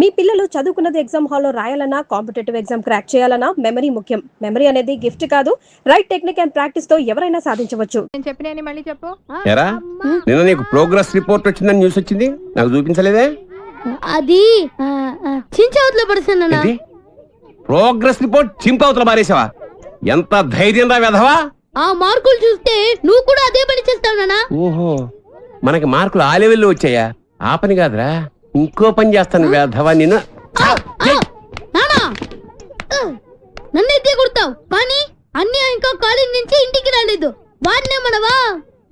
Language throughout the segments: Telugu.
మీ పిల్లలు చదువుకున్నది ఎగ్జామ్ హాల్లో రాయాలన్నా కాంపిటేటివ్ ఎగ్జామ్ క్రాక్ చేయాలన్నా మెమరీ ముఖ్యం. మెమరీ అనేది గిఫ్ట్ కాదు, రైట్ టెక్నిక్ అండ్ ప్రాక్టీస్ తో ఎవరైనా సాధించవచ్చు. నేను చెప్పినని మళ్ళీ చెప్పు. ఎరా నిన్న నీకు ప్రోగ్రెస్ రిపోర్ట్ వచ్చిందని న్యూస్ వచ్చింది, నాకు చూపించలేదే? అది చించవతలో పడుతున్నా. ప్రోగ్రెస్ రిపోర్ట్ చింపవతల మారేసావా? ఎంత ధైర్యం రా వెధవా! ఆ మార్కులు చూస్తే నువ్వు కూడా అదే పని చేస్తావు నానా. ఓహో, మనకి మార్కులు ఆ లెవెల్లో వచ్చాయా? ఆ పని కాదురా, ఇంకో పని చేస్తాను వెధవా నిన్ను. నన్నైతే కొడతావు కానీ అన్నీ ఇంకా కాలేజ్ నుంచి ఇంటికి రాలేదు. వాడినే మనవా?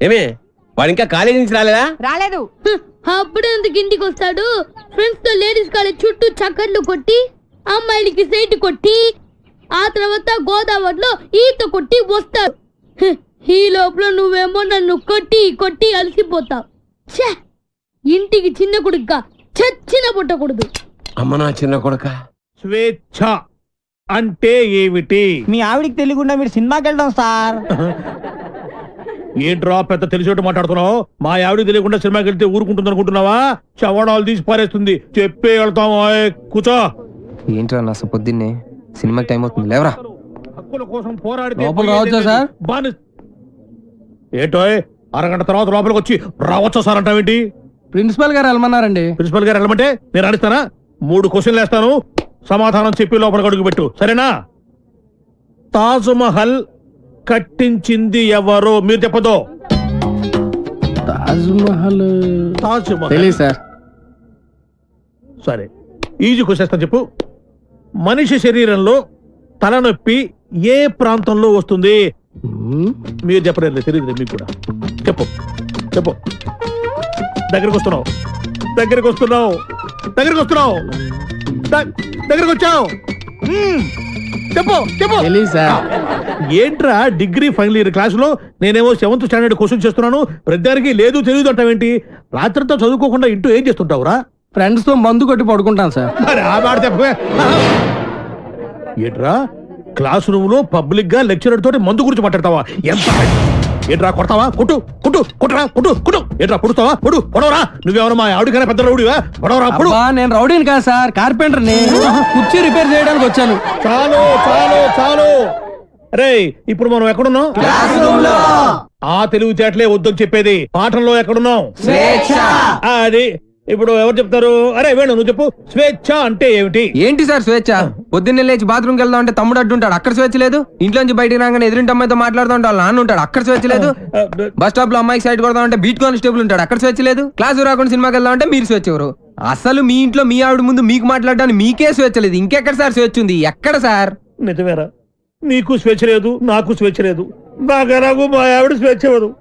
ఏమే వాడు ఇంకా కాలేజీ నుంచి రాలేదా? రాలేదు. అప్పుడే ఎందుకు ఇంటికి వస్తాడు? ఫ్రెండ్స్ తో లేడీస్ కాలేజ్ చుట్టూ చక్కర్లు కొట్టి, అమ్మాయిలకి సైట్ కొట్టి, ఆ తర్వాత గోదావరిలో ఈత కొట్టి వస్తాడు. ఈ లోపల నువ్వేమో నన్ను కొట్టి కొట్టి అలసిపోతావు. ఇంటికి చిన్న కొడుగ్గా చచ్చిన పుట్టకూడదు. అమ్మ నా చిన్న కొడుక. స్వేచ్ఛ అంటే ఏమిటి? మీ ఆవిడికి తెలియకుండా మీరు సినిమాకి వెళ్దాం సార్. ఏంట్రా పెద్ద తెలిసేట్టు మాట్లాడుతున్నావు? మా ఆవిడికి తెలియకుండా సినిమాకి వెళ్తే ఊరుకుంటుంది అనుకుంటున్నావా? చవడాలు తీసి పారేస్తుంది. చెప్పే వెళ్తాము. కూర్చో. ఏంట్రా నా పొద్దున్నే సినిమాకి టైం అవుతుంది, లేవరా. హక్కుల కోసం పోరాడితే లోపల రావచ్చా సార్? ఏంటో అరగంట తర్వాత లోపలికి వచ్చి రావచ్చా సార్ అంటావేంటి? ప్రిన్సిపల్ గారు వెళ్ళమన్నారండి. ప్రిన్సిపల్ గారు వెళ్ళమంటే నేను అడుగుతానా? 3 క్వశ్చన్లు వేస్తాను, సమాధానం చెప్పి లోపలికి అడుగు పెట్టు, సరేనా? తాజ్ మహల్ కట్టించింది ఎవరు? మీరు చెప్పదు. తాజ్ మహల్ తాజ్ మహల్ తెలియదు సార్. సరే, ఈజీ క్వశ్చన్ చెప్పు. మనిషి శరీరంలో తలనొప్పి ఏ ప్రాంతంలో వస్తుంది? మీరు చెప్పలేదు, తెలియదు మీకు కూడా. చెప్పు చెప్పు. దగ్గరికి వస్తున్నావు, దగ్గరికి వస్తున్నావు, దగ్గరికి వస్తున్నావు, దగ్గరికి వచ్చావు. చెప్పు చెప్పు. తెలియదు సార్. ఏంట్రా డిగ్రీ ఫైనల్ ఇయర్ క్లాసులో నేనేమో 7th స్టాండర్డ్ క్వశ్చన్ చేస్తున్నాను, ప్రతిదానికి లేదు తెలియదు అంటావేంటి? రాత్రితో చదువుకోకుండా ఇంటూ ఏం చేస్తుంటావురా? ఫ్రెండ్స్ తో మందు కొట్టి పడుకుంటాను సార్. మరి ఆ మాట చెప్పవే. ఏంట్రా క్లాస్ రూమ్ లో పబ్లిక్ గా లెక్చరర్ తోటి మందు గురించి మాట్లాడతావా? ఎంత ఏంట్రా కొడతావా? కొట్టు కొట్టు కొట్టరా కొట్టు కొట్టు. ఏంట్రా కొడుతావా? పొడు పొడవరా. నువ్వేమన్నా మా ఆవిడకైనా పెద్ద రౌడీవా? పొడవరా పొడు. నేను రౌడీని కాదు సార్, కార్పెంటర్ ని. కుర్చీ రిపేర్ చేయడానికి వచ్చాను. చాలు చాలు చాలు. రే ఇప్పుడు మనం ఎక్కడున్నాం? ఆ తెలివితేటలే వద్దని చెప్పేది. పాఠంలో ఎక్కడున్నాం? అది ఇప్పుడు ఎవరు చెప్తారు? అరే వేణు నువ్వు చెప్పు. స్వేచ్ఛ అంటే ఏమిటి? ఏంటి సార్ స్వేచ్ఛ? పొద్దున్నే లేచి బాత్రూమ్కి వెళ్దాం అంటే తమ్ముడు అడ్డుంటాడు, అక్కడ స్వేచ్ఛ లేదు. ఇంట్లోంచి బయటికి రాగానే ఎదురింటి అమ్మాయితో మాట్లాడుతూ ఉంటాడు, నాన్న ఉంటాడు, అక్కడ స్వేచ్ఛ లేదు. బస్ స్టాప్ లో అమ్మాయికి సైడ్ కొడదాం అంటే బీట్ కానిస్టేబుల్ ఉంటాడు, అక్కడ స్వేచ్ఛ లేదు. క్లాసు రాకుండా సినిమాకి వెళ్దాం అంటే మీరు స్వేచ్ఛ ఎవరు? అసలు మీ ఇంట్లో మీ ఆవిడ ముందు మీకు మాట్లాడడానికి మీకే స్వేచ్ఛ లేదు, ఇంకెక్కడ సార్ స్వేచ్ఛ ఉంది? ఎక్కడ సార్? నిజమేరా, నీకు స్వేచ్ఛ లేదు, నాకు స్వేచ్ఛ లేదు. నాకు మా ఆవిడ స్వేచ్ఛ ఇవ్వదు.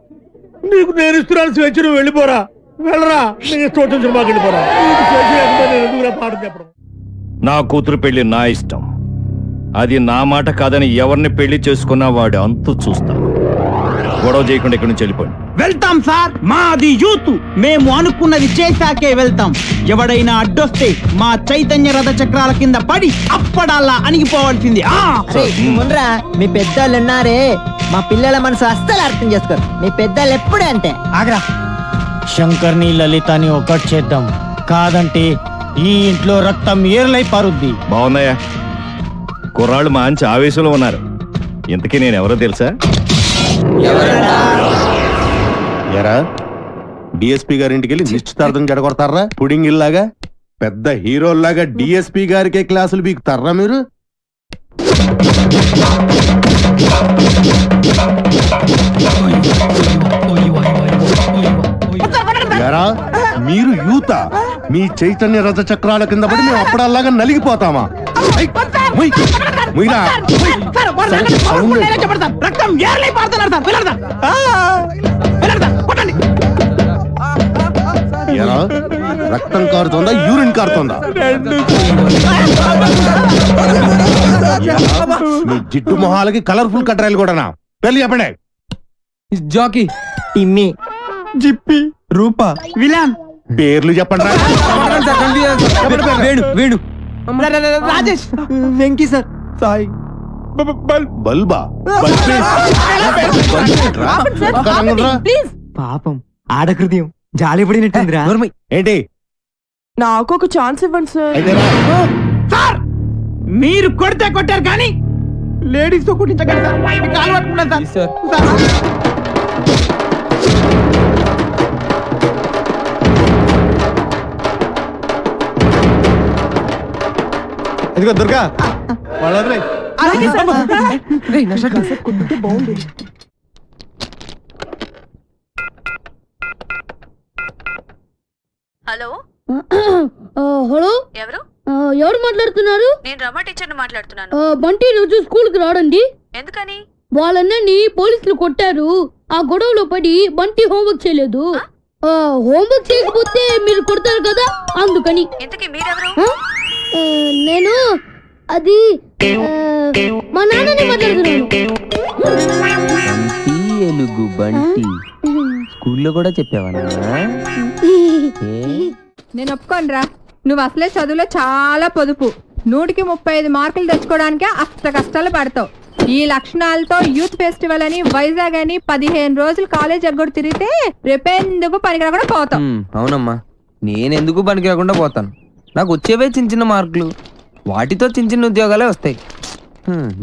నీకు నేను ఇస్తున్నాను స్వేచ్ఛ, నువ్వు వెళ్ళిపోరా. వెళ్ళరా, నీకు ఇష్టం వచ్చిన సినిమాకి వెళ్ళిపోరా. స్వేచ్ఛ లేకపోతే నేను ఎందుకురా పాఠం చెప్పడం? నా కూతురు పెళ్లి నా ఇష్టం, అది నా మాట కాదని ఎవరిని పెళ్లి చేసుకున్నా వాడు అంతు చూస్తాను. గొడవ చేయకుండా ఇక్కడి నుంచి వెళ్ళిపోండి. వెళ్తాం సార్, మాది యూత్, మేము అనుకున్నది చేశాకే వెళ్తాం. ఎవడైనా అడ్డొస్తే మా చైతన్య రథ చక్రాల కింద పడి అప్పడాలా అణిగిపోవాల్సింది. ముండ్రా మీ పెద్దోళ్ళు ఉన్నారే, మా పిల్లల మనసు అస్సలు అర్థం చేసుకోరు. మీ పెద్దోళ్ళు ఎప్పుడే అంటే ఆగ్రా. శంకర్ని లలితని ఒకటి చేద్దాం, కాదంటే ఈ ఇంట్లో రక్తం ఏర్లై పారుద్ది. బాగున్నాయా? కుర్రాళ్ళు మంచి ఆవేశంలో ఉన్నారు. ఇంతకీ నేను ఎవరో తెలుసా? ఎరా డిఎస్పీ గారింటికి వెళ్ళి నిశ్చితార్థం జడగొడతారా? పుడింగ్ ఇల్లాగా పెద్ద హీరోల్లాగా డిఎస్పీ గారికే క్లాసులు బీకుతారా మీరు? ఎరా మీరు యూత, మీ చైతన్య రథ చక్రాల కింద పడి మేము అప్పుడల్లాగా నలిగిపోతామా? ఎరా రక్తం కారుతోందా, యూరిన్ కారుతోందా? మీ జిడ్డు మొహాలకి కలర్ఫుల్ కట్రాయలు కూడానా? పెళ్లి చెప్పండి. జాకీ, టిమ్మి, జిప్పి, రూపా, విలాన్ పేర్లు చెప్పండి. వేణు వేణు రాజేష్, వెంకీ సార్, సాయి, బల్బా పాపం ఆడకృదయం జాలి పడినట్టుందిరా. ఏంటి నాకు ఒక ఛాన్స్ ఇవ్వండి సార్. సార్ మీరు కొడితే కొట్టారు కానీ లేడీస్ తో కుట్టించగలరు సార్. మీకు కాలు పట్టుకున్నాను సార్. ఇదిగో దుర్గా వాళ్ళ అలాగే సార్. హలో హలో ఎవరు? ఎవరు మాట్లాడుతున్నారు? నేను రమా టీచర్ని మాట్లాడుతున్నాను. బంటి రోజు స్కూల్ కి రాడండి. ఎందుకని? వాళ్ళన్నని పోలీసులు కొట్టారు. ఆ గొడవలో పడి బంటి హోంవర్క్ చేయలేదు. హోంవర్క్ చేయకపోతే మీరు కొడతారు కదా, అందుకని. ఇంతకీ మీరెవరు? నేను అది మా నాన్నని మాట్లాడుతున్నాను. ఎలుగు బంటి స్కూల్లో కూడా చెప్పావా? నేను ఒప్పుకోనరా, నువ్వు అసలే చదువులో చాలా పొదుపు. 100కి 35 మార్కులు తెచ్చుకోవడానికే అస్త కష్టాలు పడతావు. ఈ లక్షణాలతో యూత్ ఫెస్టివల్ అని వైజాగ్ అని 15 రోజులు కాలేజ్ ఎగ్గొడు తిరిగితే రేపెందుకు పనికిరా కూడా పోతావు. అవునమ్మా, నేనెందుకు పనికి రాకుండా పోతాను. నాకు వచ్చేవే చిన్న చిన్న మార్కులు, వాటితో చిన్న చిన్న ఉద్యోగాలే వస్తాయి.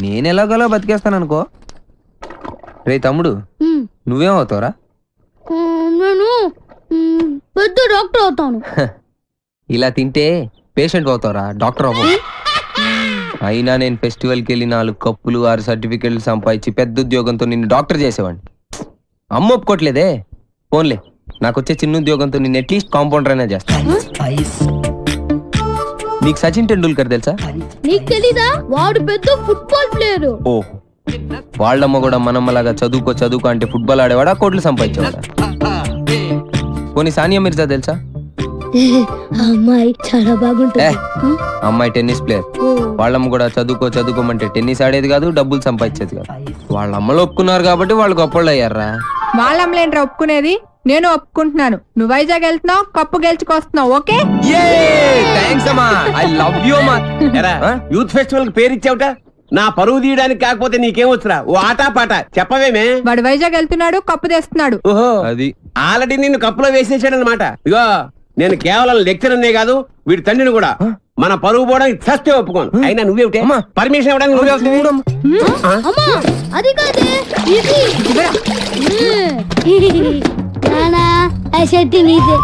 నేను ఎలాగోలా బతికేస్తాను అనుకో. రే తమ్ముడు, నువ్వేం అవుతావురా? నేను పెద్ద డాక్టర్ అవుతాను. ఇలా తింటే పేషెంట్ అవుతావురా, డాక్టర్ అవ్వవు. అయినా నేను ఫెస్టివల్కి వెళ్ళి 4 కప్పులు 6 సర్టిఫికెట్లు సంపాదించి పెద్ద ఉద్యోగంతో నిన్ను డాక్టర్ చేసేవాడిని. అమ్మ ఒప్పుకోట్లేదే. పోన్లే, నాకు వచ్చే చిన్న ఉద్యోగంతో నిన్ను అట్లీస్ట్ కాంపౌండర్ అయినా చేస్తాను. నీకు సచిన్ టెండూల్కర్ తెలుసా? నీకు తెలీదా? వాడు పెద్ద ఫుట్బాల్ ప్లేయర్. ఓ, వాళ్ళమ్మ కూడా మనమ్మలాగా చదువుకో అంటే ఫుట్బాల్ ఆడేవాడా, కోట్లు సంపాదించేవాడా? పోనీ సానియా మిర్జా తెలుసా? అమ్మాయి చాలా బాగుంటుంది. అమ్మాయి టెన్నిస్ ప్లేయర్. వాళ్ళమ్మ కూడా చదువుకోమంటే టెన్నిస్ ఆడేది కాదు, డబ్బులు సంపాదించేది కాదు. వాళ్ళ అమ్మలు ఒప్పుకున్నారు కాబట్టి వాళ్ళు గొప్పళ్ళు అయ్యారా. వాళ్ళమ్మలేంట్రా ఒప్పుకునేది, నేను ఒప్పుకుంటున్నాను. నువ్వు వైజాగ్ వెళ్తున్నావు, కప్పు గెలుచుకొస్తున్నావు. ఓకే, యూత్ ఫెస్టివల్ కి పేరు ఇచ్చావుట. నా పరువు తీయడానికి కాకపోతే నీకేం వచ్చురా? ఓ ఆటా పాట చెప్పవేమే. వాడు వైజాగ్ వెళ్తున్నాడు, కప్పు తెస్తున్నాడు. ఓహో, అది ఆల్రెడీ నిన్ను కప్పులో వేసేసాడు అనమాట. ఇగో, నేను కేవలం లెక్చరర్నే కాదు, వీడి తండ్రిని కూడా. మన పరువు పోవడానికి ఫస్ట్ ఒప్పుకోను. అయినా నువ్వేమిటే పర్మిషన్ ఇవ్వడానికి నువ్వే వస్తుంది. అమ్మా అది కాదే, ఇది నానా ఆ షర్ట్ నీదే.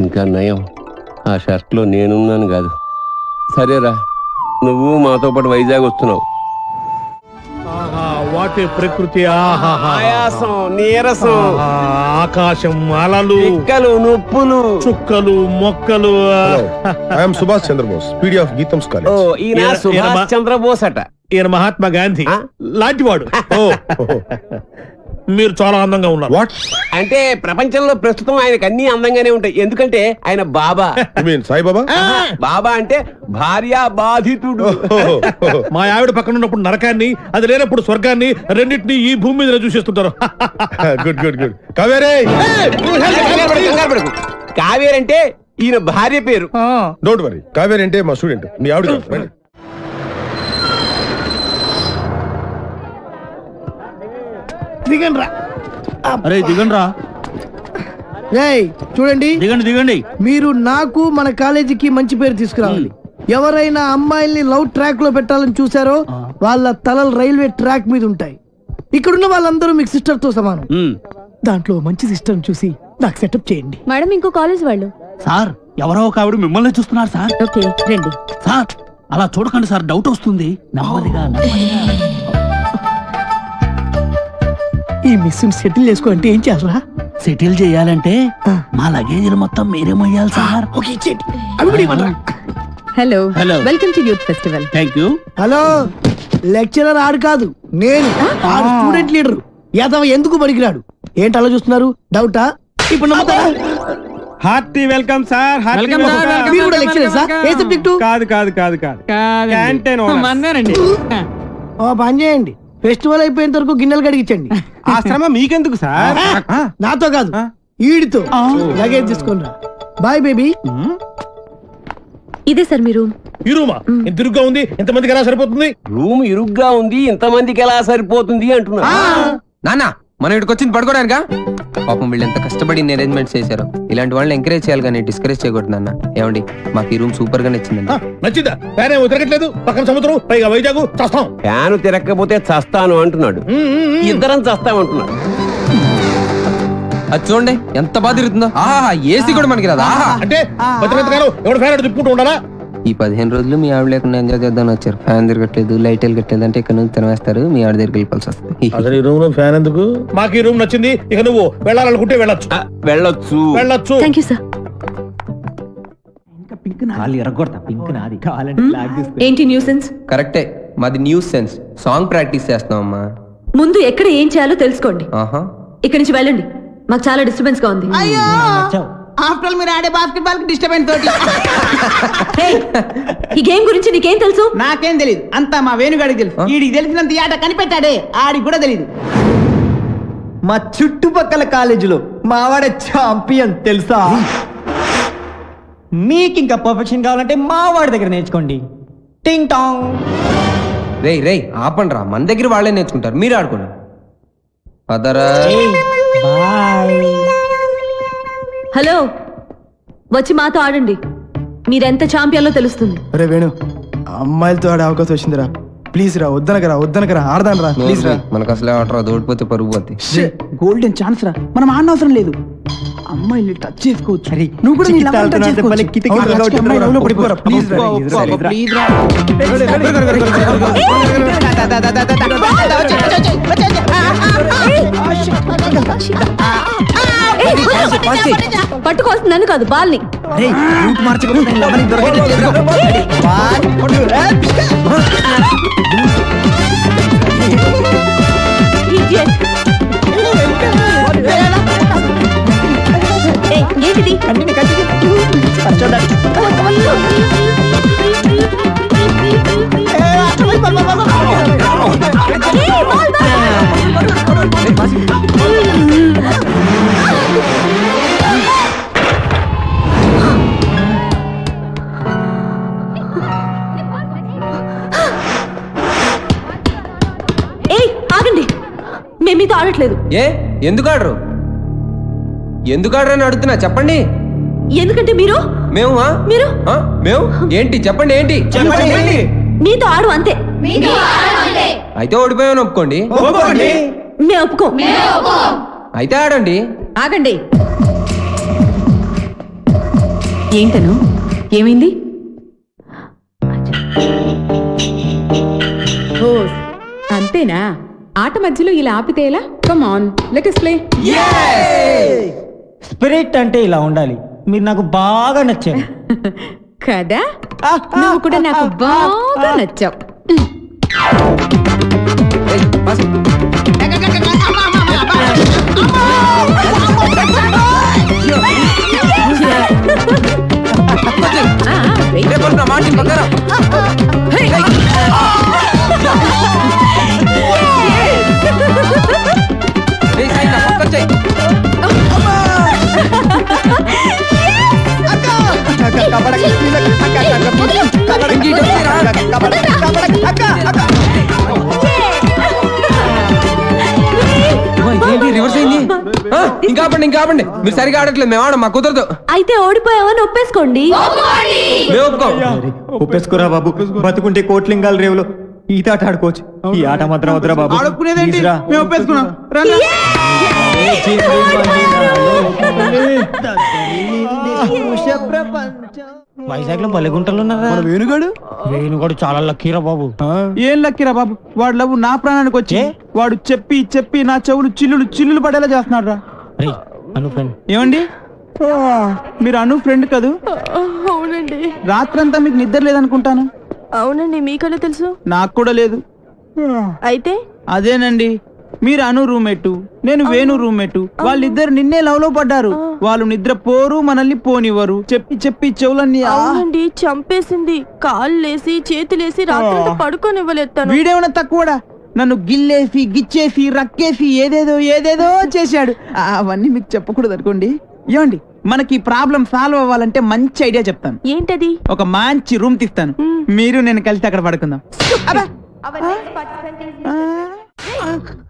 ఇంకా నయం, ఆ షర్ట్ లో నేనున్నాను కాదు. సరేరా, నువ్వు మాతో పాటు వైజాగ్ వస్తున్నావు. వాటి ప్రకృతి, ఆయాసం, నీరసం, ఆకాశం, అలలు, పిక్కలు, నొప్పులు, చుక్కలు, మొక్కలు. I'm Subhash Chandrabose, PD of Gitam's ఓ, కాలేజ్. ఈయన సుభాష్ చంద్రబోస్ అట. ఈయన మహాత్మా గాంధీ లాంటివాడు. మీరు చాలా అందంగా ఉన్నారు. వాట్ అంటే ప్రపంచంలో ప్రస్తుతం ఆయనకు అన్ని అందంగానే ఉంటాయి. ఎందుకంటే ఆయన బాబా. సాయిబాబా? బాబా అంటే భార్య బాధితుడు. మా ఆవిడ పక్కన ఉన్నప్పుడు నరకాన్ని, అది లేనప్పుడు స్వర్గాన్ని, రెండింటినీ ఈ భూమి మీద చూసేస్తుంటారు. Good good good. కావేరే, కావేరి అంటే ఈయన భార్య పేరు. డోంట్ వరీ, కావేరి అంటే మా స్టూడెంట్, మీ ఆవిడ కాదు. దిగండి అరే దిగండి రా. చూడండి, దిగండి. మీరు నాకు మన కాలేజీకి మంచి పేరు తీసుకురావాలి. ఎవరైనా అమ్మాయిల్ని లవ్ ట్రాక్ లో పెట్టాలని చూసారో వాళ్ళ తలలు రైల్వే ట్రాక్ మీద ఉంటాయి. ఇక్కడున్న వాళ్ళందరూ మీకు సిస్టర్ తో సమానం. దాంట్లో మంచి సిస్టర్ చూసి నాకు సెటప్ చేయండి. మేడం, ఇంకో కాలేజ్ వాళ్ళు. సార్, ఎవరో ఒక ఆవిడ మిమ్మల్ని చూస్తున్నారు సార్. ఓకే, రండి. సార్, అలా చూడకండి సార్, డౌట్ వస్తుంది. నెమ్మదిగా. ఈ మిస్ సెటిల్ చేసుకో అంటే ఏం చేయాలరా? సెటిల్ చేయాలంటే మా లగేజీలు మొత్తం మీరే మొయ్యాలి సార్. ఓకే, ఇచ్చేయండి. అవి కూడా ఇవ్వండి. Hello, hello. Welcome to youth festival. Thank you. Hello, lecturer ఆడు కాదు, నేను ఆడు స్టూడెంట్ లీడర్. యాదవ ఎందుకు పనికిరాడు? ఏంటి అలా చూస్తున్నారు? డౌటా? ఇప్పుడు నమ్ముతారా? Hearty welcome sir. Welcome sir. మీరు కూడా లెక్చరర్ సార్? ఏ సబ్జెక్టు? కాదు. క్యాంటీన్ మన్నేనండి. ఓ పని చేయండి, ఫెస్టివల్ అయిపోయేంత వరకు గిన్నెలు కడిగించండి. ఆ శ్రమ మీకెందుకు సార్? నాతో కాదు, ఈడితో. లగేజ్ తీసుకుని రా. Bye baby. ఇదే సార్ మీ రూమ్. ఈ రూమా ఇంత ఇరుగ్గా ఉంది, ఇంతమందికి ఎలా సరిపోతుంది? రూమ్ ఇరుగ్గా ఉంది, ఇంతమందికి ఎలా సరిపోతుంది అంటున్నా. నాన్న మనం ఇక్కడికి వచ్చింది పడుకోవడానికా? పాపం వీళ్ళు ఎంత కష్టపడి అరేంజ్మెంట్స్ చేశారు. ఇలాంటి వాళ్ళని ఎంకరేజ్ చేయాలి కానీ డిస్కరేజ్ చేయకూడదు నాన్న. ఏమండి మాకు ఈ రూమ్ సూపర్ గా నచ్చిందండి. నచ్చిందా? ఫ్యాన్ ఏమో తిరగట్లేదు, పక్కన సముద్రం, పైగా వైజాగ్, చస్తాం. ఫ్యాను తిరగకపోతే చస్తాను అంటున్నాడు, ఇద్దరం చస్తామంటున్నాడు. అది చూడండి ఎంత బాగా తిరుగుతుందో. ఆహా ఏసీ కూడా మనకి రాదా? అంటే ఎవడు ఫ్యాన్ తిప్పుకుంటూ ఉండాలా? ఈ 15 రోజులు మీ ఆవిడ లేకుండా ఎంజాయ్ చేద్దామని వచ్చారు. ఫ్యాన్ తిరగట్లేదు, లైట్ వెలగట్లేదు అంటే ఇక్కడ నుంచి తినవేస్తారు, మీ ఆవిడ దగ్గరికి వెళ్ళిపోవాల్సి వస్తుంది. అసలు ఈ రూమ్ లో ఫ్యాన్ ఎందుకు? మాకు ఈ రూమ్ నచ్చింది, ఇక నువ్వు వెళ్ళాలనుకుంటే వెళ్ళొచ్చు. వెళ్ళొచ్చు. Thank you sir. ఏంటి న్యూసెన్స్? కరెక్టే, మాది న్యూస్ సెన్స్. సాంగ్ ప్రాక్టీస్ చేస్తున్నాం అమ్మా. ముందు ఎక్కడ ఏం చేయాలో తెలుసుకోండి. ఆహా ఇక్కడి నుంచి వెళ్ళండి, మాకు చాలా డిస్టర్బెన్స్ గా ఉంది. అయ్యో ఆఫ్టర్ మీరు ఆడే బాస్కెట్బాల్ కి డిస్టర్బెన్స్ తోటి. ఈ గేమ్ గురించి నీకేం తెలుసు? నాకేం తెలియదు, అంతా మా వేణుగాడికి తెలుసు. వీడికి తెలిసినంత ఈ ఆట కనిపెట్టాడే, ఆడికి కూడా తెలియదు. మా చుట్టుపక్కల కాలేజీలో మావాడ ఛాంపియన్ తెలుసా? మీకు ఇంకా పర్ఫెక్షన్ కావాలంటే మావాడి దగ్గర నేర్చుకోండి. టింగ్ టాంగ్. రే ఆపండి రా, మన దగ్గర వాళ్ళే నేర్చుకుంటారు, మీరు ఆడుకోండి. పదరా. హలో, వచ్చి మాతో ఆడండి. మీరెంత ఛాంపియన్లో తెలుస్తుంది. అరే వేణు, అమ్మాయిలతో ఆడే అవకాశం వచ్చిందిరా. ప్లీజ్ రా, వద్దనకరా ఆడదాను రా, ప్లీజ్ రా. మనకు అసలే ఆట రాదు, ఓడిపోతే పరుగు పోద్ది. గోల్డెన్ ఛాన్స్ రా, మనం ఆడనవసరం అవసరం లేదు. అమ్మాయిలు టచ్ చేసుకోవచ్చు. నువ్వు కూడా నీ లవర్ టచ్ చేసుకోవచ్చు. అమ్మాయి లవ్లో పడిపోరా, ప్లీజ్ రా. ప్లీజ్ రా. పట్టుకోవాల్సింది నన్ను కాదు, బాల్ని. ఏంటిది? ఆగండి, మేము మీతో ఆడట్లేదు. ఎందుకు ఆడరు అని అడుగుతున్నా, చెప్పండి. ఎందుకంటే మీరు ఏంటి చెప్పండి, ఏంటి మీతో ఆడు అంతే. అయితే ఓడిపోయామని ఒప్పుకోండి. మేము ఒప్పుకో. అయితే ఆడండి. ఆగండి. ఏంటను? ఏమైంది? అంతేనా? ఆట మధ్యలో ఇలా ఆపితే ఎలా? Come on, let us play. Spirit అంటే ఇలా ఉండాలి. మీరు నాకు బాగా నచ్చారు కదా, నువ్వు కూడా నాకు బాగా నచ్చావు. ఇంకా ఆపండి, మీరు సరిగా ఆడట్లేదు, మేము ఆడం, మా కుదరదు. అయితే ఓడిపోయావని ఒప్పేసుకోండి. ఒప్పేసుకోరా బాబు, బతుకుంటే కోట్లింగాల రేవులో ఈత ఆట ఆడుకోవచ్చు. ఈ ఆట మాత్రం వద్దురా బాబు. మేము ఒప్పేసుకున్నాం. వైజాగ్ లో బలిగుంటలు ఉన్నారా? వేణుగాడు చాలా లక్కీరా బాబు. ఏం లక్కీరా బాబు, వాడు లవ్ నా ప్రాణానికి వచ్చి వాడు చెప్పి నా చెవులు చిల్లులు పడేలా చేస్తున్నాడు రా. ఏమండి, మీరు అను ఫ్రెండ్ కదూ? అవునండి. రాత్రంతా మీకు నిద్ర లేదనుకుంటాను. అవునండి, మీకన్నా తెలుసు? నాకు కూడా లేదు. అయితే అదేనండి, మీరు అను రూమ్మేట్, నేను వేణు రూమ్మేట్. వాళ్ళిద్దరు నిన్నే లవ్ లో పడ్డారు. వాళ్ళు నిద్ర పోరు, మనల్ని పోనివ్వరు. చెప్పి చెవులన్నీ అవునండి చంపేసింది. కాళ్ళేసి చేతులేసి రాత్రి పడుకోనివ్వలేదు. వీడేమన్నా తక్కువడా? నన్ను గిల్లేసి గిచ్చేసి రక్కేసి ఏదేదో చేశాడు. అవన్నీ మీకు చెప్పకూడదు అనుకోండి. ఏమండి, మనకి ప్రాబ్లం సాల్వ్ అవ్వాలంటే మంచి ఐడియా చెప్తాను. ఏంటది? ఒక మంచి రూమ్ తీస్తాను, మీరు నేను కలిసి అక్కడ పడుకుందాం.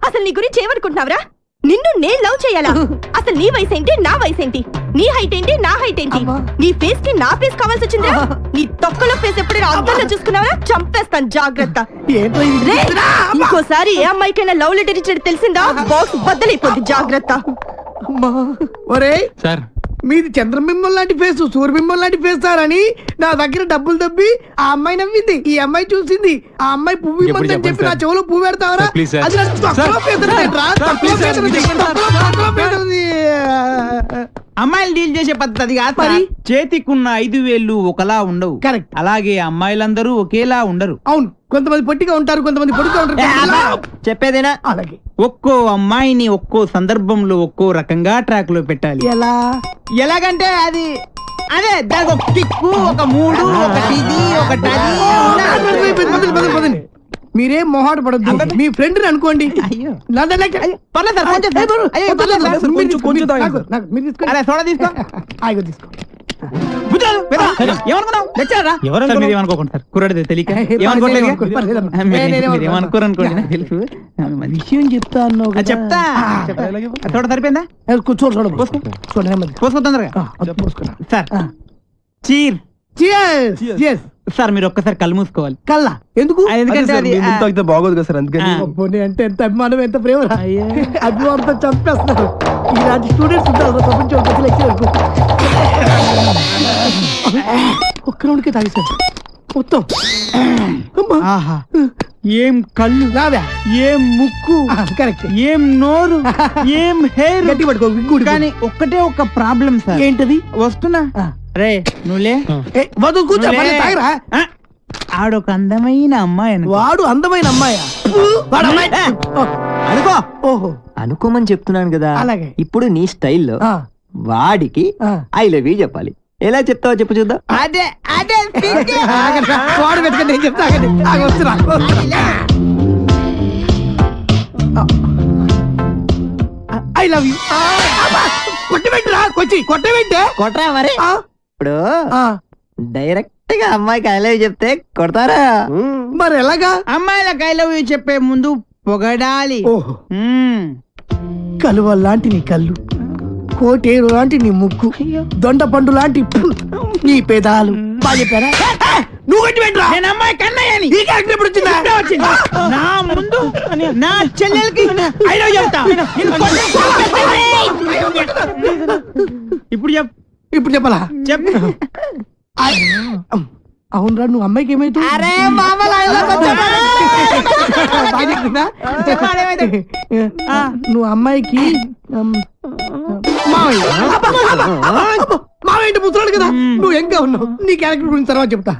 అసలు నీ గురించి ఏమనుకుంటున్నావురా? నిన్ను నేను లవ్ చేయాలా? అసలు నీ వయసు ఏంటి, నా వయసు ఏంటి? నీ హైట్ ఏంటి, నా హైట్ ఏంటి? నీ ఫేస్ కి నా ఫేస్ కావాల్సి వచ్చిందా? నీ తొక్కలో ఫేస్ ఎప్పుడైనా అద్దంలో చూసుకున్నావా? చంపేస్తాను, జాగ్రత్త. ఇంకోసారి ఏ అమ్మాయికైనా లవ్ లెటర్ ఇచ్చినట్టు తెలిసిందా బాక్స్ బద్దలైపోద్ది, జాగ్రత్త. ఒరే సార్, మీది చంద్రబింబం లాంటి ఫేస్, సూర్యబింబం లాంటి ఫేస్ సార్ అని నా దగ్గర డబ్బులు దబ్బి ఆ అమ్మాయి నవ్వింది, ఈ అమ్మాయి చూసింది, ఆ అమ్మాయి పువ్వు ఇవ్వమని చెప్పి నా చెవులో పువ్వు పెడతావరా? అది నాకు తొక్కలో పేదలేదురా, తొక్కలో పేదలది, తొక్కలో పేదలది. అమ్మాయిలు డీల్ చేసే పద్ధతి కాదు మరి. చేతికున్న 5 వేళ్ళు ఒకలా ఉండవు. కరెక్ట్. అలాగే అమ్మాయిలందరూ ఒకేలా ఉండరు. అవును, కొంతమంది పొట్టిగా ఉంటారు, కొంతమంది పొడుగా ఉంటారు. చెప్పేదేనా? అలాగే ఒక్కో అమ్మాయిని ఒక్కో సందర్భంలో ఒక్కో రకంగా ట్రాక్ లో పెట్టాలి. ఎలాగంటే అది అదే దానికి ఒక కిక్కు, ఒక మూడు, ఒకటి ఇది, ఒకటి అది. మీరేం మొహాట పడద్దు, మీ ఫ్రెండ్ అనుకోండి. విషయం చెప్తాను, చెప్తా. చూడ సరిపోయిందా? పోసుకో తొందరగా సార్. చీర్ సార్, మీరు ఒక్కసారి కళ్ళు మూసుకోవాలి. కల్లా ఎందుకు? ఎందుకంటే అది బాగోదు కదా సార్, అందుకని. అంటే ఎంత అభిమానం, ఎంత ప్రేమ. అభిమానంతో చంపేస్తున్నారు. ఇలాంటి స్టూడెంట్స్ ఉంటారు ప్రపంచం. ఒక్క రౌండ్కే తాగేశారు మొత్తం. ఏం కళ్ళు, ఏం ముక్కు, కరెక్ట్, ఏం నోరు, ఏం హెయిర్. గట్టి పట్టుకో. కానీ ఒక్కటే ఒక ప్రాబ్లం సార్. ఏంటది? వస్తున్నా రే, నువ్వులే వద్దు, కూర్చో. ఆడొక అందమైన అమ్మాయి. వాడు అందమైన అమ్మాయా? అనుకో. ఓహో, అనుకోమని చెప్తున్నాను కదా. అలాగే. ఇప్పుడు నీ స్టైల్లో వాడికి ఐ లవ్ యూ చెప్పాలి. ఎలా చెప్తావో చెప్పు చూద్దాం. అదే అదే వాడు పెట్టుకుని నేను చెప్తా. I love you. కొట్టబెట్టరా, కొట్టబెట్టే కొట్టరా మరి. ఇప్పుడు డైరెక్ట్ గా అమ్మాయికి ఐ లవ్ యూ చెప్తే కొడతారా? మరి ఎలాగా? అమ్మాయిలకు ఐ లవ్ యూ చెప్పే ముందు పొగడాలి. ఓహో, కలువ లాంటి నీ కళ్ళు, కోటేరు లాంటి నీ ముక్కు, దొండ పండు లాంటి నీ పేదాలు. బాగా చెప్పారా? నువ్వు కట్టి పెట్టరా. నేను అమ్మాయి కన్నయ్యని. ఈ క్యారెక్టర్ ఎప్పుడు వచ్చిందా? నా ముందు నా చెల్లెలకి ఐ లవ్ చెప్తా. ఇప్పుడు ఇప్పుడు చెప్పాలా? చెప్పు. అవునరా, నువ్వు అమ్మాయికి ఏమైతే నువ్వు అమ్మాయికి మావేంటి ముసలాడు కదా, నువ్వు ఎంగా ఉన్నావు. నీ క్యారెక్టర్ గురించి తర్వాత చెప్తా.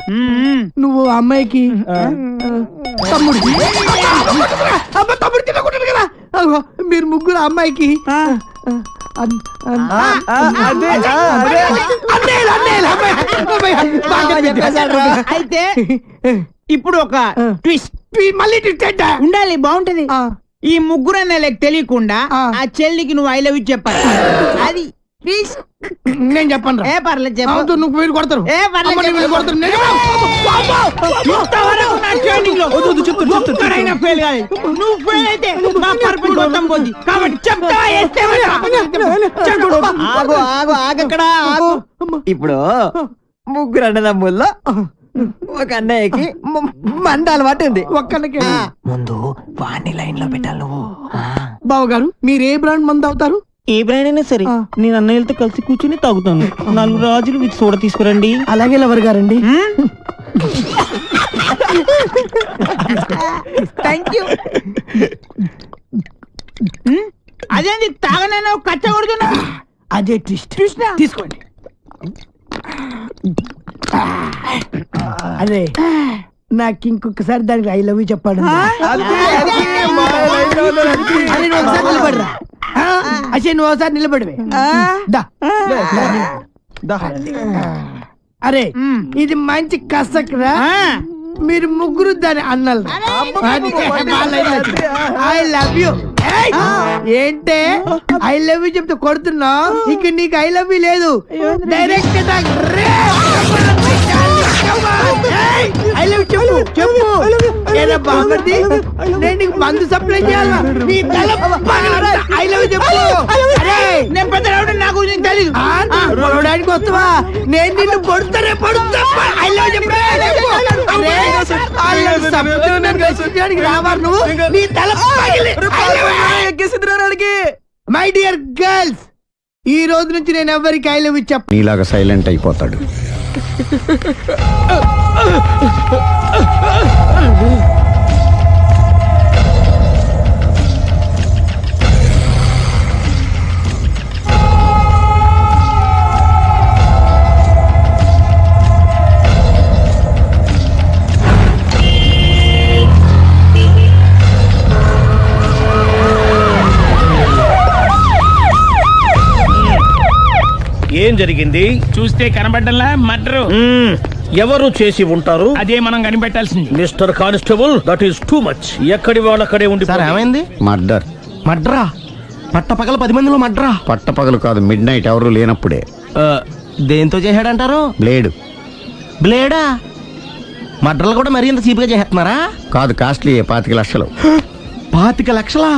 నువ్వు అమ్మాయికి తమ్ముడికి తమ్ముడు తినకుంటాడు కదా. మీరు ముగ్గురు అమ్మాయికి అయితే ఇప్పుడు ఒక ట్విస్ట్. మళ్ళీ ట్విస్ట్ ఉండాలి, బాగుంటది. ఈ ముగ్గురు అన్నలకు తెలియకుండా ఆ చెల్లికి నువ్వు ఐ లవ్ యూ చెప్పాలి. అది నేను చెప్పను. ఏ పర్లేదు చెప్పు. నువ్వు మీరు కొడతారు. ఏ పర్లేదు కొడతారు. నువ్వు ఫెయిల్ అయితే మా పర్పస్ మొత్తం పోద్ది. కాబట్టి చెప్తావా? ఆగు ఆగు ఆగక్కడ ఆగు. ఇప్పుడు ముగ్గురు అన్నదమ్ముల్లో ఒక అన్నయ్యకి మంద అలవాటు ఉంది. ఒక్కళ్ళకి ముందు వాణ్ణి లైన్ లో పెట్టాలి నువ్వు. బావగారు, మీరు ఏ బ్రాండ్ మందు అవుతారు? ఏ బ్రాండ్ అయినా సరే నేను అన్నయ్యలతో కలిసి కూర్చుని తాగుతాను. 4 రాజులు విత్ సోడా తీసుకురండి. అలాగే లవర్ గారండి. Thank you. అదేంటి తాగనైనా కచ్చ కొడుతున్నా? అదే ట్విస్ట్. తీసుకోండి. అదే నాకు ఇంకొకసారి దానికి ఐ లవ్ యూ చెప్పాడు. అసలు నువ్వు ఒకసారి నిలబడివే. అరే ఇది మంచి కసక్రా. మీరు ముగ్గురు దాని అన్నలు. I love you. ఏంటే ఐ లవ్ యూ చెప్తే కొడుతున్నా? ఇక నీకు ఐ లవ్ యూ లేదు, డైరెక్ట్ ఐ లవ్ చెప్పు చెప్పు. ఏరా బామర్ది, నేను నీకు మందు సప్లై చేయాలా? నీ తల ఐ లవ్ చెప్పు. అరే నేను పెద్ద నాకు తెలీదు. పొడవడానికి వస్తావా? నేను నిన్ను పొడుతానే పొడుతా. ఐ లవ్ చెప్పు. రావాలి నువ్వు, నీ తల మై డియర్ గర్ల్స్, ఈ రోజు నుంచి నేను ఎవరికి ఐ లవ్ యూ చెప్ప. నీలాగా సైలెంట్ అయిపోతాడు. ఏం జరిగింది? చూస్తే కనబడ్డంలా మర్డరు. ఎవరు చేసి ఉంటారు? అదే మనం కనిపెట్టాల్సింది. Mister constable, that is too much. ఎక్కడి వాళ్ళక్కడే ఉండి. ఏమైంది? మర్డర్. మడ్రా? పట్ట పగల 10 మందిలో మడ్రా? పట్టపగలు కాదు, మిడ్ నైట్ ఎవరు లేనప్పుడే. దేంతో చేశాడంటారు? బ్లేడ్. బ్లేడా? మడ్రలు కూడా మరీ ఇంత చీప్ గా చేస్తున్నారా? కాదు, కాస్ట్లీ 25 లక్షలు. 25 లక్షలా?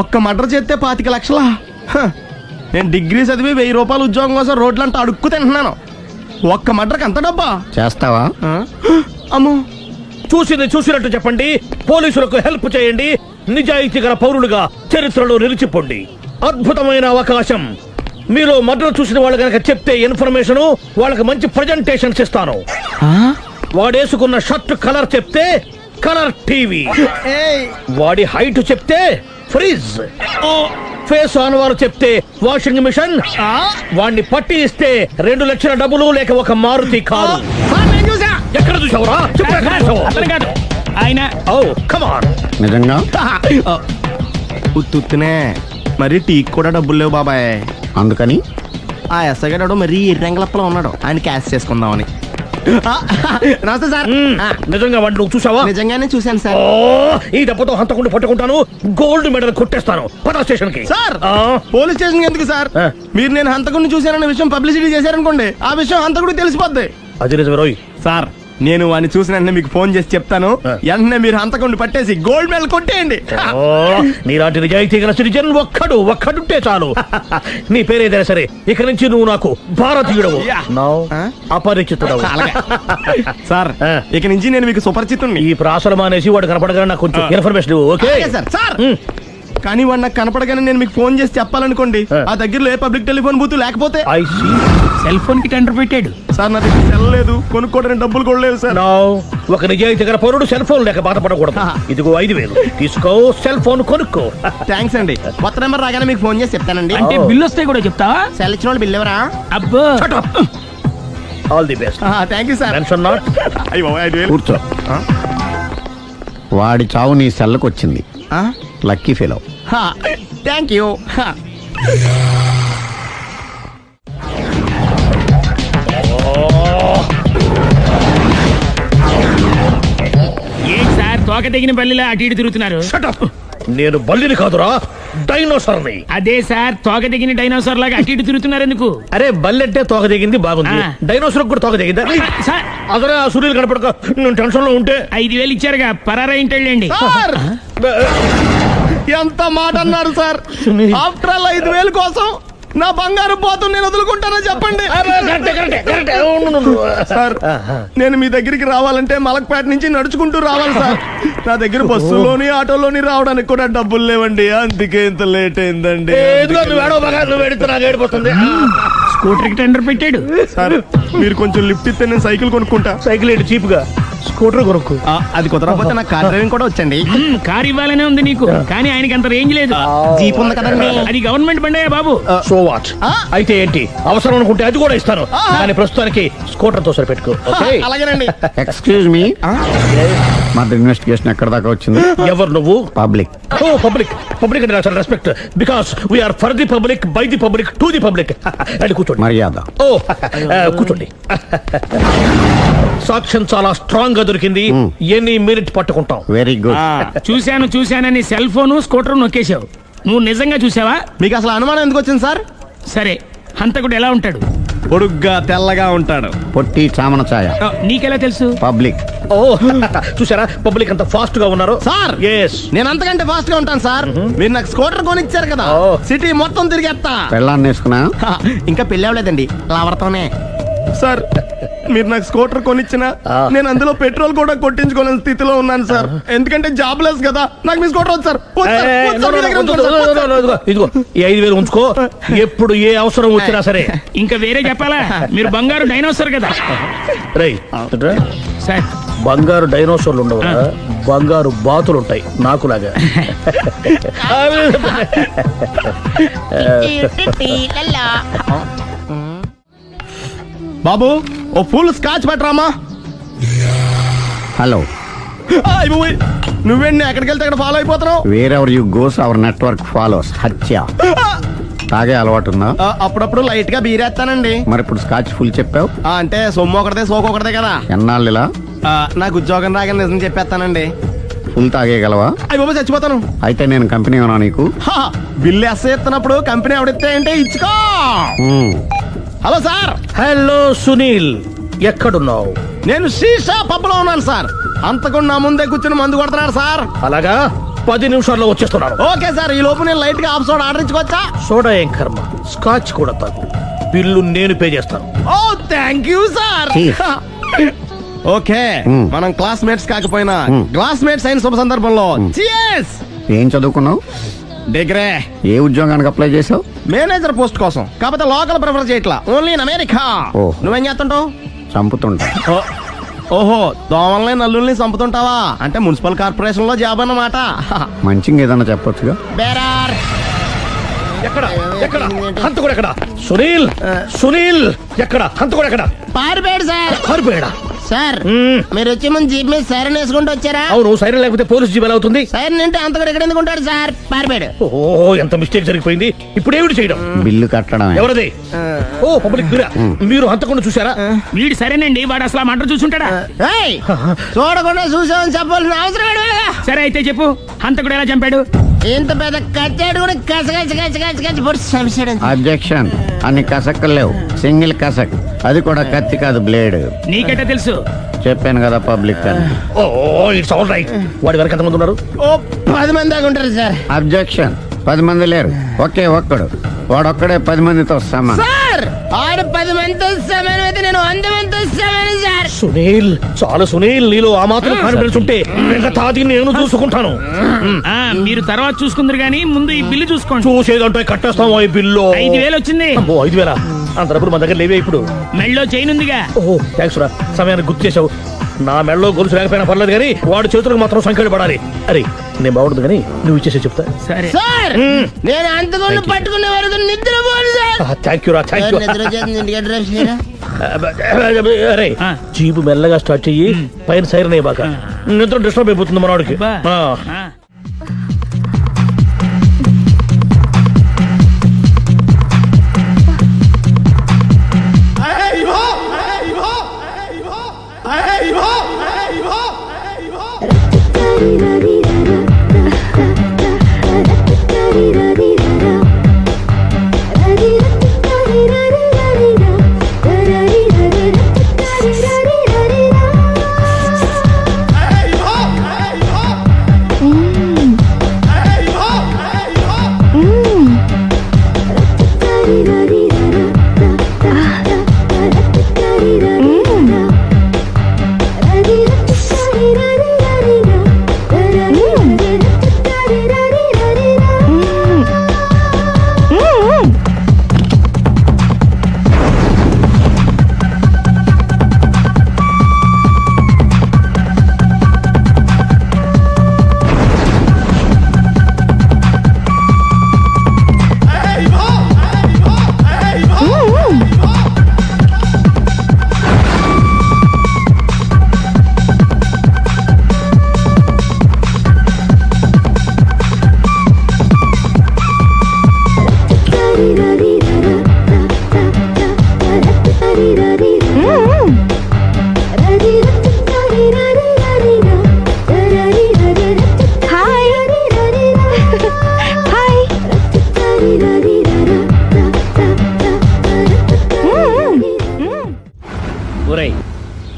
ఒక్క మడ్ర చేస్తే 25 లక్షలా? నేను డిగ్రీ చదివి 1000 రూపాయలు ఉద్యోగం కోసం రోడ్లంతా అడుక్కు తింటున్నాను. ఒక్క మడ్రకు అంత డబ్బా? చేస్తావా? అమ్మో, చూసింది చూసినట్టు చెప్పండి. పోలీసులకు హెల్ప్ చేయండి. నిజాయితీ గల పౌరులుగా చరిత్రలో నిలిచిపోండి. అద్భుతమైన అవకాశం. మీరు మర్డర్ చూసిన వాళ్ళు కనుక చెప్తే ఇన్ఫర్మేషన్, వాళ్ళకి మంచి ప్రజెంటేషన్స్ ఇస్తాను. వాడేసుకున్న షర్ట్ కలర్ చెప్తే కలర్ టీవీ, వాడి హైట్ చెప్తే ఫ్రిజ్, ఫేస్ ఆన్ వారు చెప్తే వాషింగ్ మిషన్, వాడిని పట్టి ఇస్తే 2 లక్షల డబ్బులు లేక ఒక మారుతి కారు. ఎక్కడ చూసావురా? ఆయన నిజంగా ఉత్తునే మరి టీకి కూడా డబ్బులు లేవు బాబాయ్. అందుకని ఆ ఎస్ఐ గారు మరీ ఎర్రంగలప్పలో ఉన్నాడు, ఆయన క్యాష్ చేసుకుందామని. నమస్తే సార్. నిజంగా వాడిని నువ్వు చూసావా? నిజంగానే చూశాను సార్. ఈ దెబ్బతో హంతకుండా పట్టుకుంటాను, గోల్డ్ మెడల్ కొట్టేస్తాను. పద స్టేషన్ కి. సార్, పోలీస్ స్టేషన్ ఎందుకు సార్? మీరు నేను హంతకుడిని చూశానన్న విషయం పబ్లిసిటీ చేశారనుకోండి, ఆ విషయం హంతకుడికి తెలిసిపోద్ది. అది నిజమే రోయ్. సార్, నేను వాడిని చూసిన వెంటనే మీకు ఫోన్ చేసి చెప్తాను. వెంటనే మీరు హంతకుడిని పట్టేసి గోల్డ్ మెడల్ కొట్టేయండి. నీలాంటి నిజాయితీ గల సిటిజన్ ఒక్కడుంటే చాలు. నీ పేరేదైనా సరే, ఇక నుంచి నువ్వు నాకు భారతీయుడవు, అపరిచితుడవు. సార్, ఇక నుంచి నేను మీకు సుపరిచితుడిని. ఈ ప్రాసలు మానేసి వాడు కనపడగానే నాకు కొంచెం ఇన్ఫర్మేషన్. Okay sir. కానీ వాడు నాకు కనపడగానే నేను మీకు ఫోన్ చేసి చెప్పాలనుకోండి, ఆ దగ్గరలో ఏ పబ్లిక్ టెలిఫోన్ బూత్ లేకపోతే. సెల్ ఫోన్ కి టెండర్ పెట్టాడు. సార్, నా దగ్గర సెల్ లేదు, కొనుక్కోవడానికి డబ్బులు కూడా లేవు సార్. ఒక నిజాయితీ గల పౌరుడు సెల్ ఫోన్ లేక బాధపడకూడదు. ఇదిగో 5000 తీసుకో, సెల్ ఫోన్ కొనుక్కో. థ్యాంక్స్ అండి. కొత్త నెంబర్ రాగానే మీకు ఫోన్ చేసి చెప్తానండి. అంటే బిల్ వస్తే కూడా చెప్తావా? సెల్ ఇచ్చిన వాళ్ళు బిల్ ఎవరా? అబ్బో, all the best. Thank you sir. Mention not. కూర్చో. వాడి చావు నీ సెల్లకు వచ్చింది. Lucky fellow. Thank you. ఏం సార్, తోక తెగిన బల్లిలా అటు ఇటు తిరుగుతున్నారు? నేను బల్లిని కాదురా, డైనోసార్ని. అదే సార్, తోక తెగిన డైనోసార్ లాగా అటు ఇటు తిరుగుతున్నారు ఎందుకు? అరే, బల్లెట్టే తోక తెగింది, బాగుంది. డైనోసార్ కూడా తోక తెగిందా? అదరే ఆ సూర్యులు కనపడక నేను టెన్షన్ లో ఉంటే 5000 ఇచ్చారుగా, పరారా ఇంటండి. ఎంత మాట అన్నారు సార్? ఆఫ్టర్ ఆల్ 5000 కోసం నా బంగారు పోతుంది నేను వదులుకుంటానో చెప్పండి సార్. నేను మీ దగ్గరికి రావాలంటే మలక్పేట నుంచి నడుచుకుంటూ రావాలి సార్. నా దగ్గర బస్సులోని ఆటోలోని రావడానికి కూడా డబ్బులు లేవండి, అందుకే ఇంత లేట్ అయిందండి. స్కూటర్ కి టెండర్ పెట్టాడు సార్. మీరు కొంచెం లిఫ్ట్ ఇస్తే నేను సైకిల్ కొనుక్కుంటా. సైకిల్ ఏంటి చీప్ గా, స్కూటర్ కొనుక్కు. అది కుదరకపోతే నాకు కార్ డ్రైవింగ్ కూడా వచ్చండి. కార్ ఇవ్వాలనే ఉంది నీకు, కానీ ఆయనకి అంత రేంజ్ లేదు. జీప్ ఉంది కదండి. అది గవర్నమెంట్ బండే బాబు. So what? అయితే ఏంటి, అవసరం అనుకుంటే అది కూడా ఇస్తాను, కానీ ప్రస్తుతానికి స్కూటర్ తో సరిపెట్టుకో. అలాగేనండి. ఎక్స్క్యూజ్ మీ, మర్డర్ ఇన్వెస్టిగేషన్ ఎక్కడ దాకా వచ్చింది? ఎవరు నువ్వు? పబ్లిక్. పబ్లిక్ అంటే చాలా respect, because we are for the public, by the public, to the public. అది కూర్చోండి. మర్యాద. కూర్చోండి. సాక్ష్యం చాలా స్ట్రాంగ్ స్ట్రాంగ్ గా దొరికింది. ఎన్ని మినిట్ పట్టుకుంటాం. Very good. చూశానని సెల్ ఫోను స్కూటర్ నొక్కేశావు. నువ్వు నిజంగా చూసావా? మీకు అసలు అనుమానం ఎందుకు వచ్చింది సార్? సరే, హంతకుడు ఎలా ఉంటాడు? పొడుగ్గా తెల్లగా ఉంటాడు. పొట్టి చామన ఛాయ. నీకెలా తెలుసు? పబ్లిక్. ఓ చూసారా పబ్లిక్ అంత ఫాస్ట్ గా ఉన్నారు సార్. నేను అంతకంటే ఫాస్ట్ గా ఉంటాను సార్. మీరు నాకు స్కూటర్ కొనిచ్చారు కదా, సిటీ మొత్తం తిరిగేస్తా. పెళ్ళాన్ని వేసుకున్నా? ఇంకా పెళ్ళి అవ్వలేదండి, లావర్తోనే. సార్ మీరు నాకు స్కూటర్ కొనిచ్చిన నేను అందులో పెట్రోల్ కూడా కొట్టించుకోలేని స్థితిలో ఉన్నాను సార్. ఎందుకంటే జాబ్ లెస్ కదా. నాకు మీ స్కూటర్ వద్దు సార్. ఇదిగో ఈ 5,000 ఉంచుకో. ఎప్పుడు ఏ అవసరం వచ్చినా సరే. ఇంకా వేరే చెప్పాలా? మీరు బంగారు డైనోసార్ కదా. రై సార్, బంగారు డైనోసార్లు ఉండవు, బంగారు బాతులు ఉంటాయి నాకులాగా. బాబు ఓ ఫుల్ స్కాచ్ పట్టరామా. హలో. నువ్వేంటి ఎక్కడికి వెళ్తే అక్కడ ఫాలో అయిపోతున్నావు? Wherever you goes our network follows. హత్య. తాగే అలవాటు ఉందా? అప్పుడప్పుడు లైట్ గా బీరేస్తానండి. మరి ఇప్పుడు స్కాచ్ ఫుల్ చెప్పావు అంటే సొమ్ము ఒకటిదే సోకు ఒకటిదే కదా. ఎన్నాళ్ళు ఇలా? నాకు ఉద్యోగం రాగానే నిజం చెప్పేస్తానండి. ఫుల్ తాగేయగలవా? అయ్యి బాబు చచ్చిపోతాను. అయితే నేను కంపెనీ ఉన్నా నీకు? బిల్లు ఎస్ ఎత్తున్నప్పుడు కంపెనీ ఎవడితే అంటే ఇచ్చుకో. Hello sir. హలో సునీల్, ఎక్కడున్నావు? నేను శీషా పబ్లో ఉన్నాను సార్. అంతకుండా నా ముందే కూర్చుని మందు కొడుతున్నాడు సార్. అలాగా, 10 నిమిషాల్లో వచ్చేస్తున్నాను. Okay sir. ఈ లోపు నేను లైట్ గా ఆఫ్ సోడా ఆర్డర్ ఇచ్చుకోవచ్చా? సోడా ఏం కర్మ, స్కాచ్ కూడా తాగు. బిల్లు నేను పే చేస్తాను. ఓ థ్యాంక్ యూ సార్. ఓకే, మనం క్లాస్మేట్స్ కాకపోయినా క్లాస్మేట్స్ అయిన శుభ సందర్భంలో చియర్స్. ఏం చదువుకున్నావు? డిగ్రీ. ఏ ఉద్యోగానికి అప్లై చేసావు? మేనేజర్ పోస్ట్ కోసం. కాకపోతే లోకల్ ప్రిఫర్ చేయట్లా, ఓన్లీ ఇన్ అమెరికా. నువ్వేం చేస్తుంటావు? చంపుతుంటా. ఓహో, దోమల్ని నల్లుల్ని చంపుతుంటావా? అంటే మున్సిపల్ కార్పొరేషన్ లో జాబ్ అన్నమాట. మంచిగా ఏదన్నా చెప్పొచ్చుగా. బేరార్. ఎక్కడ ఎక్కడ హంతకుడు ఎక్కడ? సునీల్, సునీల్ ఎక్కడ? హంతకుడు ఎక్కడ? పారిపోయాడు సార్. పారిపోయాడా? సార్ మీరు వచ్చే ముందు జీప్ మీద సైరన్ వేసుకుంటూ వచ్చారా? అవును, సైరన్ లేకపోతే పోలీస్ జీప్ ఎలా అవుతుంది? సైరన్ అంటే అంత కూడా ఎక్కడ ఎందుకు ఉంటాడు సార్? పారిపోయాడు. ఓ ఎంత మిస్టేక్ జరిగిపోయింది. ఇప్పుడు ఏమిటి చేయడం? బిల్లు కట్టడం. ఎవరది? ఓ పబ్లిక్. మీరు హంతకుండా చూసారా? వీడు సరేనండి, వాడు అసలు మంట చూసుంటాడా? చూడకుండా చూసామని చెప్పాల్సిన అవసరం. సరే అయితే చెప్పు, హంతకుడు ఎలా చంపాడు? ఇంత పెద్ద కచ్చాడు కూడా కసగచ్చి అబ్జెక్షన్. అన్ని కసక్కలు లేవు, సింగిల్ కసక్. అది కూడా కత్తి కాదు, బ్లేడ్. నీకెట్టా తెలుసు? చెప్పాను కదా పబ్లిక్ అని. Oh it's all right. వాడి వరకు ఎంతమంది ఉన్నారు? ఓ 10 మంది దాకా ఉంటారు సార్. అబ్జెక్షన్. 10 మంది లేరు, ఒకే ఒక్కడు. వాడొక్కడే 10 మందితో సమానం. సార్ ఆడు 10 మందితో సమానం అయితే నేను 100 మందితో సమానం సార్. సునీల్, చాలా సునీల్, నీలో ఆ మాత్రం కాన్ఫిడెన్స్ ఉంటే మిగతాది నేను చూసుకుంటాను. మీరు తర్వాత చూసుకుందరు గానీ ముందు ఈ బిల్లు చూసుకోండి. చూసేదంటే కట్టేస్తాం. ఈ బిల్లు 5,000 వచ్చింది. 5,000 అంత డబ్బులు మన దగ్గర లేవే ఇప్పుడు. మెళ్ళో చైన్ ఉందిగా. ఓహో థ్యాంక్స్ రా, సమయానికి గుర్తు చేసావు. నా మెళ్ళలో గొలుసు లేకపోయినా పర్లేదు కానీ వాడి చేతులకు మాత్రం సంఖ్యలు పడాలి. అరే నేను బాగుంటుంది కానీ నువ్వు ఇచ్చేసే చెప్తా. సరే సార్. నేను అంతకుండా పట్టుకునే వరకు నిద్రపోను సార్. థ్యాంక్ యూ రా, థ్యాంక్ యూ. అరే జీపు మెల్లగా స్టార్ట్ చెయ్యి, పైన సైరన్ అయ్యాక నిద్ర డిస్టర్బ్ అయిపోతుంది మనవాడికి.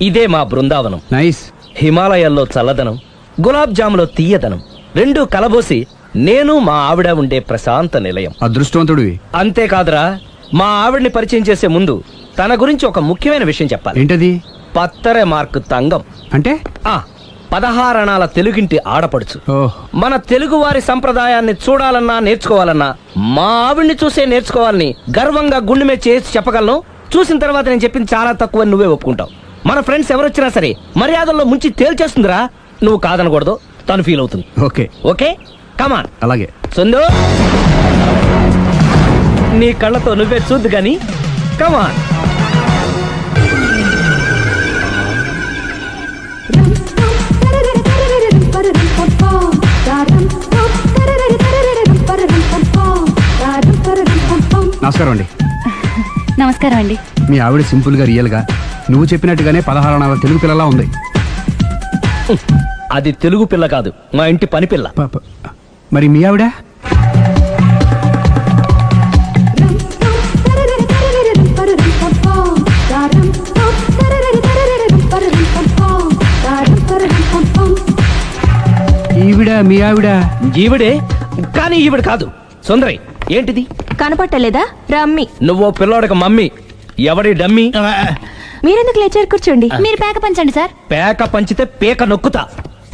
ఇదే మా బృందావనం. నైస్. హిమాలయాల్లో చల్లదనం, గులాబ్ జాములో తీయదనం రెండూ కలబోసి నేను మా ఆవిడ ఉండే ప్రశాంత నిలయం. అదృష్టవంతుడివి. అంతేకాదురా, మా ఆవిడ్ని పరిచయం చేసే ముందు తన గురించి ఒక ముఖ్యమైన విషయం చెప్పాలి. ఏంటది? పత్తరె మార్కు తంగం అంటే 16 అణాల తెలుగింటి ఆడపడుచు. మన తెలుగు వారి సంప్రదాయాన్ని చూడాలన్నా నేర్చుకోవాలన్నా మా ఆవిడ్ని చూసే నేర్చుకోవాలని గర్వంగా గుండె మీద చేసి చెప్పగలను. చూసిన తర్వాత నేను చెప్పింది చాలా తక్కువ, నువ్వే ఒప్పుకుంటావు. మన ఫ్రెండ్స్ ఎవరొచ్చినా సరే మర్యాదల్లో ముంచి తేల్చేస్తుందిరా. నువ్వు కాదనకూడదు, తను ఫీల్ అవుతుంది. ఓకే ఓకే, కమాన్. అలాగే. సందు, నీ కళ్ళతో నువ్వే చూద్దు గాని కమాన్. నమస్కారం అండి. నమస్కారం అండి. మీ ఆవిడ సింపుల్ గా రియల్ గా నువ్వు చెప్పినట్టుగానే 16 అణాల తెలుగు పిల్లలా ఉంది. అది తెలుగు పిల్ల కాదు, మా ఇంటి పని పిల్ల. మరి మీ ఆవిడ? ఈవిడ మీ ఆవిడ? ఈవిడే, కానీ ఈవిడ కాదు. సుందరి, ఏంటిది కనపట్టలేదా? రమ్మి. నువ్వు పిల్లోడక మమ్మీ. ఎవడి డమ్మీ? మీరెందుకు లేచారు? కూర్చోండి. మీరు పేక పంచండి సార్. పేక పంచితే పేక నొక్కుతా.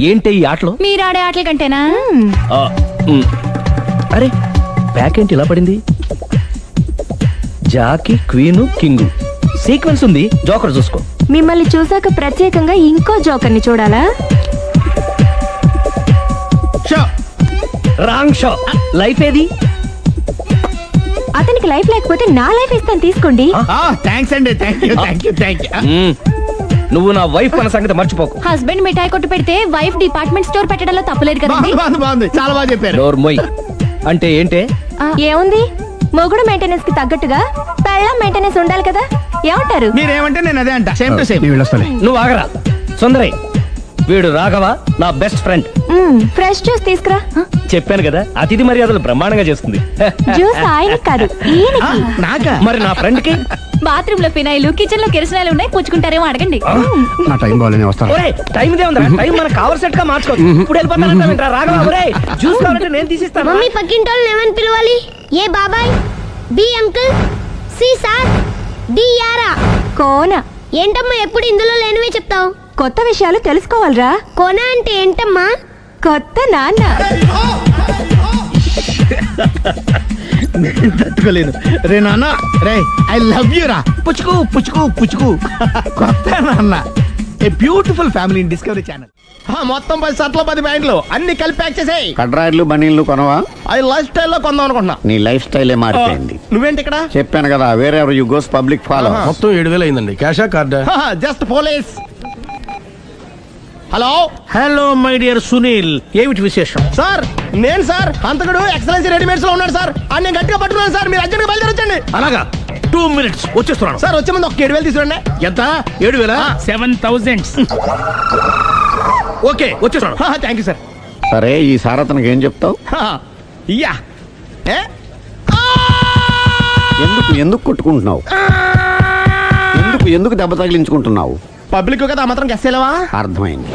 ఏంటి ఈ ఆటలు? మీరు ఆడే ఆటల కంటేనా? అరే, పేక ఏంటి ఇలా పడింది? జాకీ, క్వీను, కింగు సీక్వెన్స్ ఉంది. జోకర్ చూసుకో. మిమ్మల్ని చూసాక ప్రత్యేకంగా ఇంకో జోకర్ని చూడాలా? Wrong show. లైఫ్ ఏది? అతనికి లైఫ్ లేకపోతే నా లైఫ్ ఇస్తాను, తీసుకోండి. థ్యాంక్స్ అండి. Thank you. నువ్వు నా వైఫ్ అన్న సంగతి మర్చిపోకు. హస్బెండ్ మిఠాయి కొట్టు పెడితే వైఫ్ డిపార్ట్మెంట్ స్టోర్ పెట్టడంలో తప్పలేదు కదండి. బాగుంది, చాలా బాగా చెప్పారు. డోర్ మొయ్. అంటే ఏంటే? ఏముంది, మొగుడు మెయింటెనెన్స్ కి తగ్గట్టుగా పెళ్ళం మెయింటెనెన్స్ ఉండాలి కదా. ఏమంటారు? మీరేమంటే నేను అదే అంట. Same to same. నువ్వు ఆగరా. సుందరి, వీడు రాఘవ, నా బెస్ట్ ఫ్రెండ్. ఫ్రెష్ జ్యూస్ తీసుకురా. చెప్పాను కదా, అతిథి మర్యాదలు బ్రహ్మాండంగా చేస్తుంది. జ్యూస్ ఆయనకి కాదు, ఈయనకి. మరి నా ఫ్రెండ్ కి? బాత్రూమ్ లో ఫినాయిల్, కిచెన్ లో కిరసనాయిలు ఉన్నాయి, పుచ్చుకుంటారేమో అడగండి. నా టైం బాగాలేని వస్తాను. టైం ఇదే ఉందా? టైం మనకు కవర్ సెట్ గా మార్చుకోవచ్చు. ఇప్పుడు వెళ్ళిపోతానంటా రాఘవ. ఒరేయ్, జ్యూస్ కావాలంటే నేను తీసిస్తాను. మమ్మీ, పక్కింటోళ్ళని ఏమని పిలవాలి? ఏ బాబాయ్, B uncle, C sir, D యారా. కోన. ఏంటమ్మా ఎప్పుడు ఇందులో లేనివే చెప్తావు? కొత్త విషయాలు తెలుసుకోవాలరా. కోన అంటే ఏంటమ్మా? కొత్త నాన్న. నేను తట్టుకోలేను. రే నాన్న, రే ఐ లవ్ యూ రా. పుచ్చుకు పుచ్చుకు పుచ్చుకు. కొత్త నాన్న. A beautiful family in discovery channel. మొత్తం 10 షర్ట్లు 10 ప్యాంట్లు అన్ని కలిపి ప్యాక్ చేసేయ్. కడ్రాయిలు బనీళ్లు కొనవా? అది లైఫ్ స్టైల్ లో కొందాం అనుకుంటున్నా. నీ లైఫ్ స్టైలే మారిపోయింది. నువ్వేంటి ఇక్కడ? చెప్పాను కదా, వేరే యు గోస్ పబ్లిక్ ఫాలో. మొత్తం 7,000 అయిందండి. క్యాషా కార్డా? Just police. Hello my dear Sunil, ఏమిటి విశేషం? సార్, నేను సార్ అంతకుడు ఎక్సలెన్సీ రెడీమేడ్స్ లో ఉన్నాడు సార్. నేను గట్టిగా పట్టుకున్నాను సార్. మీరు అర్జెంట్ గా బయలుదేరొచ్చండి. అలాగా, 2 minutes వచ్చేస్తున్నాను సార్. వచ్చే ముందు ఒక 7,000 తీసుకురండి. ఎంత? 7,000? 7,000. ఓకే, వచ్చేస్తున్నాను. Thank you sir. సరే, ఈ సార్ అతనికి ఏం చెప్తావు? యా. ఎందుకు కొట్టుకుంటున్నావు? ఎందుకు దెబ్బ తగిలించుకుంటున్నావు? పబ్లిక్ కదా, మాత్రం గెస్ చేయలేవా? అర్థమైంది.